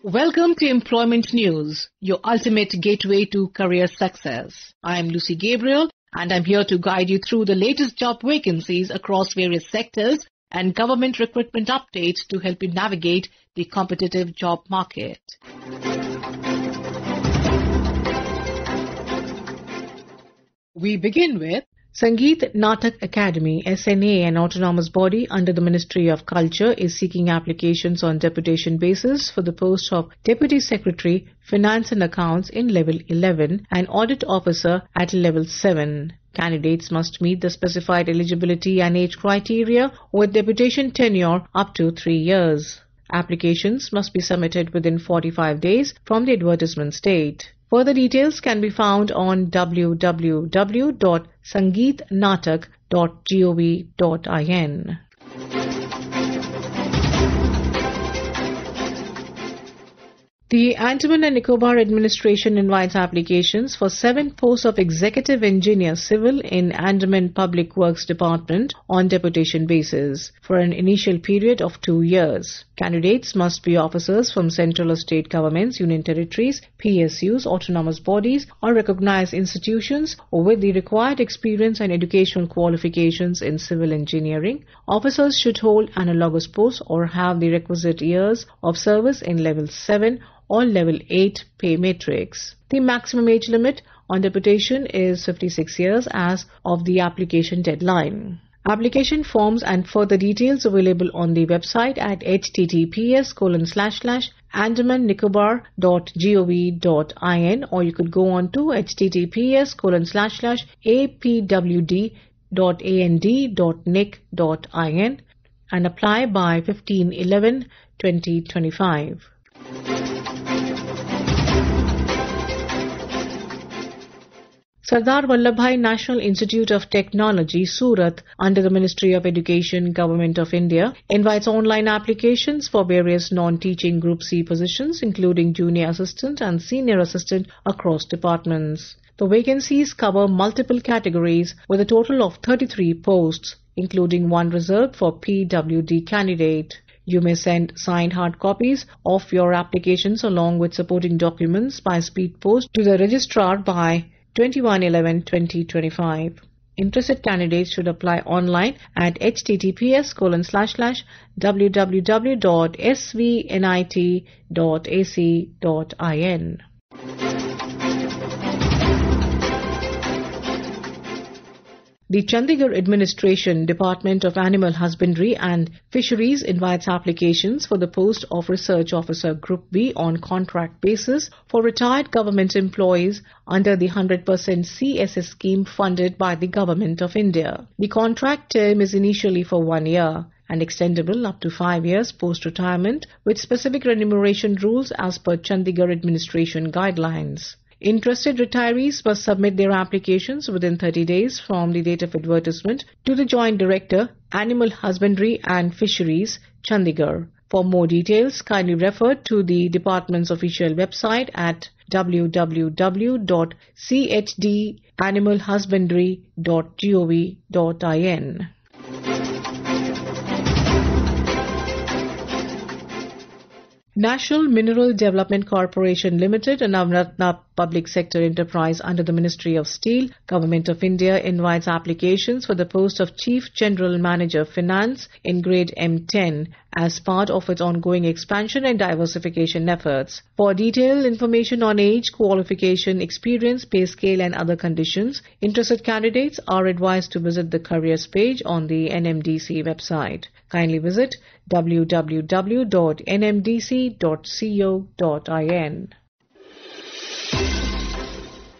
Welcome to Employment News, your ultimate gateway to career success. I am Lucy Gabriel and I'm here to guide you through the latest job vacancies across various sectors and government recruitment updates to help you navigate the competitive job market. We begin with Sangeet Natak Academy, SNA, an autonomous body under the Ministry of Culture, is seeking applications on deputation basis for the post of Deputy Secretary, Finance and Accounts in Level 11 and Audit Officer at Level 7. Candidates must meet the specified eligibility and age criteria with deputation tenure up to 3 years. Applications must be submitted within 45 days from the advertisement date. Further details can be found on www.sangeetnatak.gov.in. The Andaman and Nicobar Administration invites applications for 7 posts of Executive Engineer Civil in Andaman Public Works Department on deputation basis for an initial period of 2 years. Candidates must be officers from central or state governments, union territories, PSUs, autonomous bodies or recognized institutions with the required experience and educational qualifications in civil engineering. Officers should hold analogous posts or have the requisite years of service in Level 7 or Level 8 pay matrix. The maximum age limit on deputation is 56 years as of the application deadline. Application forms and further details available on the website at https://andamannicobar.gov.in or you could go on to https://apwd.and.nic.in and apply by 15/11/2025. Sardar Vallabhbhai National Institute of Technology, Surat, under the Ministry of Education, Government of India, invites online applications for various non-teaching Group C positions, including junior assistant and senior assistant across departments. The vacancies cover multiple categories with a total of 33 posts, including one reserved for PWD candidate. You may send signed hard copies of your applications along with supporting documents by speed post to the registrar by 21/11/2025. Interested candidates should apply online at https://www.svnit.ac.in. The Chandigarh Administration, Department of Animal Husbandry and Fisheries invites applications for the post of Research Officer Group B on contract basis for retired government employees under the 100% CSS scheme funded by the Government of India. The contract term is initially for 1 year and extendable up to 5 years post-retirement with specific remuneration rules as per Chandigarh Administration guidelines. Interested retirees must submit their applications within 30 days from the date of advertisement to the Joint Director, Animal Husbandry and Fisheries, Chandigarh. For more details, kindly refer to the department's official website at www.chdanimalhusbandry.gov.in. National Mineral Development Corporation Limited, a Navratna public sector enterprise under the Ministry of Steel, Government of India, invites applications for the post of Chief General Manager Finance in grade M10 as part of its ongoing expansion and diversification efforts. For detailed information on age, qualification, experience, pay scale and other conditions, interested candidates are advised to visit the careers page on the NMDC website. Kindly visit www.nmdc.co.in.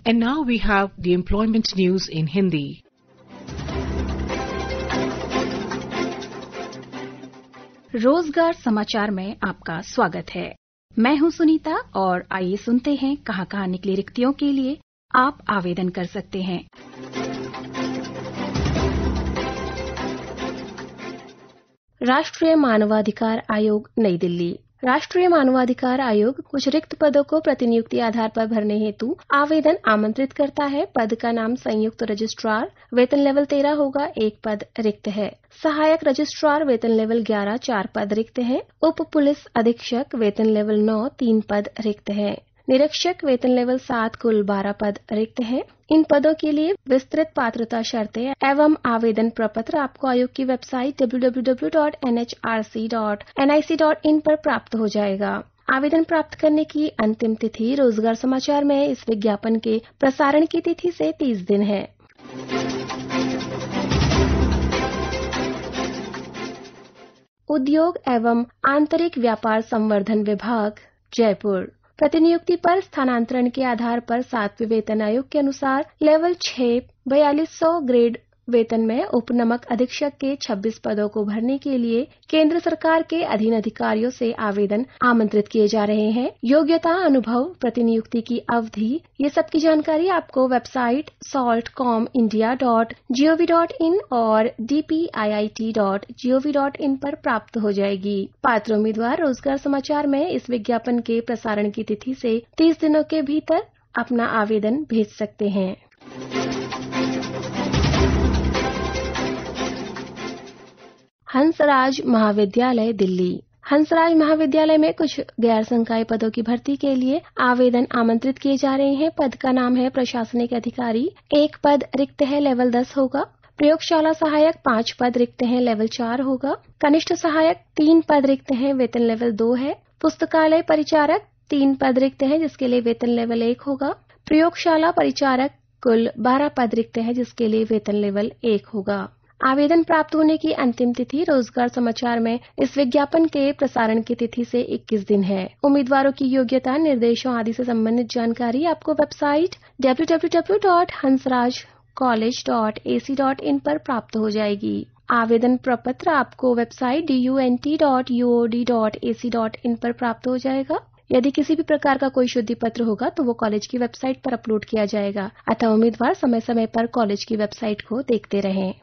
And now we have the employment news in Hindi. रोजगार समाचार में आपका स्वागत है। मैं हूं सुनीता और आइए सुनते हैं कहां निकली रिक्तियों के लिए आप आवेदन कर सकते हैं। राष्ट्रीय मानवाधिकार आयोग नई दिल्ली राष्ट्रीय मानवाधिकार आयोग कुछ रिक्त पदों को प्रतिनियुक्ति आधार पर भरने हेतु आवेदन आमंत्रित करता है। पद का नाम संयुक्त रजिस्ट्रार, वेतन लेवल 13 होगा, 1 पद रिक्त है। सहायक रजिस्ट्रार वेतन लेवल 11, 4 पद रिक्त हैं। उप पुलिस अधीक्षक वेतन लेवल 9, 3 पद रिक्त हैं। निरीक्षक वेतन लेवल 7, कुल 12 पद रिक्त हैं। इन पदों के लिए विस्तृत पात्रता शर्तें एवं आवेदन प्रपत्र आपको आयोग की वेबसाइट www.nhrc.nic.in पर प्राप्त हो जाएगा। आवेदन प्राप्त करने की अंतिम तिथि रोजगार समाचार में इस विज्ञापन के प्रसारण की तिथि से 30 दिन है। उद्योग एवं आंतरिक व्यापार संवर्धन विभाग, जयपुर। प्रतिनियुक्ति पर स्थानांतरण के आधार पर 7वें वेतन आयोग के अनुसार लेवल 6 4200 ग्रेड वेतन में उप नमक अधीक्षक के 26 पदों को भरने के लिए केंद्र सरकार के अधीन अधिकारियों से आवेदन आमंत्रित किए जा रहे हैं। योग्यता, अनुभव, प्रतिनियुक्ति की अवधि, ये सब की जानकारी आपको वेबसाइट saltcomindia.gov.in और dpiit.gov.in पर प्राप्त हो जाएगी। पात्र उम्मीदवार रोजगार समाचार में इस विज्ञापन के प्रसारण की तिथि से 30 दिनों के भीतर अपना आवेदन भेज सकते हैं। हंसराज महाविद्यालय, दिल्ली। हंसराज महाविद्यालय में कुछ गैर संकाय पदों की भर्ती के लिए आवेदन आमंत्रित किए जा रहे हैं। पद का नाम है प्रशासनिक अधिकारी, 1 पद रिक्त है, लेवल 10 होगा। प्रयोगशाला सहायक 5 पद रिक्त हैं, लेवल 4 होगा। कनिष्ठ सहायक 3 पद रिक्त हैं, वेतन लेवल 2 है। पुस्तकालय परिचारक 3 पद रिक्त हैं, जिसके लिए वेतन लेवल 1 होगा। प्रयोगशाला परिचारक कुल 12 पद रिक्त हैं, जिसके लिए वेतन लेवल 1 होगा। आवेदन प्राप्त होने की अंतिम तिथि रोजगार समाचार में इस विज्ञापन के प्रसारण की तिथि से 21 दिन है। उम्मीदवारों की योग्यता, निर्देशों आदि से संबंधित जानकारी आपको वेबसाइट www.hansrajcollege.ac.in पर प्राप्त हो जाएगी। आवेदन प्रपत्र आपको वेबसाइट dunt.uod.ac.in पर प्राप्त हो जाएगा। यदि किसी भी प्रकार का कोई शुद्धि पत्र होगा तो वो कॉलेज की वेबसाइट पर अपलोड किया जाएगा। अतः उम्मीदवार समय समय पर कॉलेज की वेबसाइट को देखते रहें।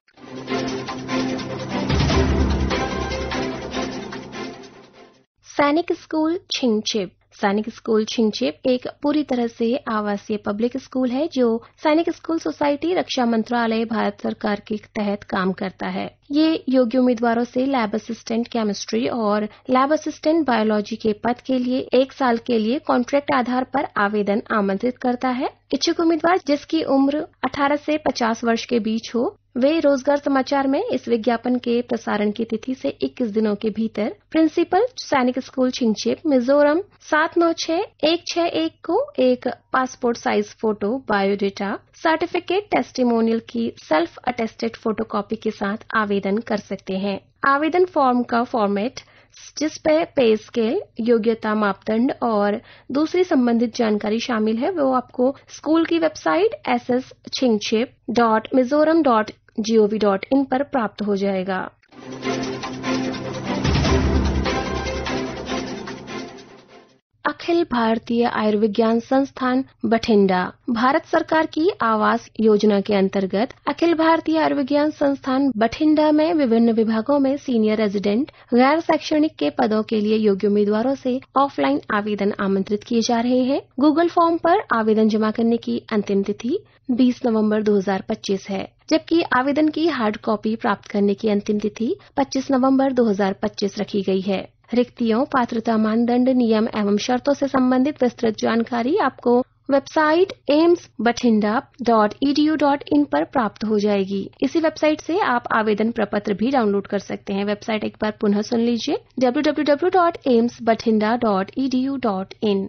सैनिक स्कूल छिंगछिप। सैनिक स्कूल छिंगछिप एक पूरी तरह से आवासीय पब्लिक स्कूल है जो सैनिक स्कूल सोसाइटी, रक्षा मंत्रालय, भारत सरकार के तहत काम करता है। ये योग्य उम्मीदवारों से लैब असिस्टेंट केमिस्ट्री और लैब असिस्टेंट बायोलॉजी के पद के लिए 1 साल के लिए कॉन्ट्रैक्ट आधार पर आवेदन आमंत्रित करता है। इच्छुक उम्मीदवार जिसकी उम्र 18 से 50 वर्ष के बीच हो, वे रोजगार समाचार में इस विज्ञापन के प्रसारण की तिथि से 21 दिनों के भीतर प्रिंसिपल, सैनिक स्कूल छिंगछिप, मिजोरम 796161 को एक passport size photo, biodata, certificate, testimonial की सेल्फ अटेस्टेड फोटोकॉपी के साथ आवेदन कर सकते हैं। आवेदन फॉर्म का फॉर्मेट, जिस पे पे स्केल, योग्यता मापदंड और दूसरी संबंधित जानकारी शामिल है, वो आपको स्कूल की वेबसाइट ss.छिंगछिप.mizoram.gov.in पर प्राप्त हो जाएगा। अखिल भारतीय आयुर्विज्ञान संस्थान बठिंडा। भारत सरकार की आवास योजना के अंतर्गत अखिल भारतीय आयुर्विज्ञान संस्थान बठिंडा में विभिन्न विभागों में सीनियर रेजिडेंट गैर शैक्षणिक के पदों के लिए योग्य उम्मीदवारों से ऑफलाइन आवेदन आमंत्रित किए जा रहे हैं। गूगल फॉर्म पर आवेदन जमा करने की अंतिम तिथि 20 नवंबर 2025 है, जबकि आवेदन की हार्ड कॉपी प्राप्त करने की अंतिम तिथि 25 नवंबर 2025 रखी गई है। रिक्तियों, पात्रता मानदंड, नियम एवं शर्तों से संबंधित विस्तृत जानकारी आपको वेबसाइट aimsbathinda.edu.in पर प्राप्त हो जाएगी। इसी वेबसाइट से आप आवेदन प्रपत्र भी डाउनलोड कर सकते हैं। वेबसाइट एक बार पुनः सुन लीजिए, www.aimsbathinda.edu.in।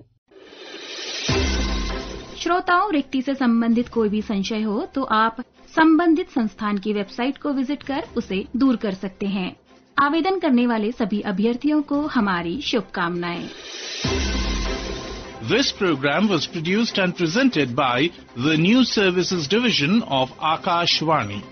श्रोताओं, रिक्ति से संबंधित कोई भी संशय हो तो आप संबंधित संस्थान की वेबसाइट को विजिट कर उसे दूर कर सकते हैं। आवेदन करने वाले सभी अभ्यर्थियों को हमारी शुभकामनाएं। This program was produced and presented by the News Services Division of Akashvani.